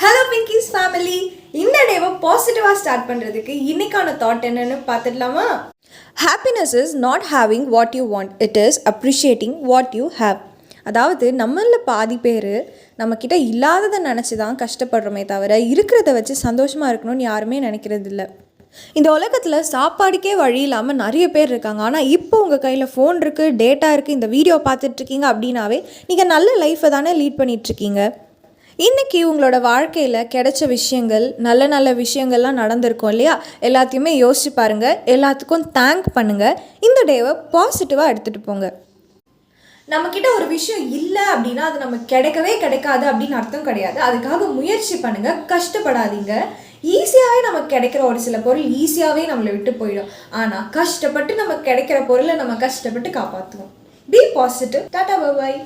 Hello Pinky's family. இந்த டேவை பாசிட்டிவாக ஸ்டார்ட் பண்ணுறதுக்கு இன்றைக்கான தாட் என்னென்னு பார்த்துடலாமா? Happiness is not having what you want, it is appreciating what you have. அதாவது நம்மளில் பாதி பேர் நம்மக்கிட்ட இல்லாததை நினச்சி தான் கஷ்டப்படுறோமே தவிர இருக்கிறத வச்சு சந்தோஷமாக இருக்கணும்னு யாருமே நினைக்கிறது இல்லை. இந்த உலகத்தில் சாப்பாடுக்கே வழி இல்லாமல் நிறைய பேர் இருக்காங்க. ஆனால் இப்போ உங்கள் கையில் ஃபோன் இருக்குது, டேட்டா இருக்குது, இந்த வீடியோ பார்த்துட்ருக்கீங்க அப்படின்னாவே நீங்கள் நல்ல லைஃப்பை தானே லீட் பண்ணிகிட்ருக்கீங்க. இன்றைக்கி உங்களோட வாழ்க்கையில் கிடைச்ச விஷயங்கள், நல்ல நல்ல விஷயங்கள்லாம் நடந்திருக்கும் இல்லையா? எல்லாத்தையுமே யோசிச்சு பாருங்கள், எல்லாத்துக்கும் தேங்க் பண்ணுங்கள், இந்த டேவை பாசிட்டிவாக எடுத்துகிட்டு போங்க. நம்மக்கிட்ட ஒரு விஷயம் இல்லை அப்படின்னா அது நமக்கு கிடைக்காது அப்படின்னு அர்த்தம் கிடையாது. அதுக்காக முயற்சி பண்ணுங்கள், கஷ்டப்படாதீங்க. ஈஸியாகவே நமக்கு கிடைக்கிற ஒரு சில பொருள் ஈஸியாகவே நம்மளை விட்டு போயிடும். ஆனால் கஷ்டப்பட்டு நமக்கு கிடைக்கிற பொருளை நம்ம கஷ்டப்பட்டு காப்பாற்றுவோம். Be positive. Tata, bye bye.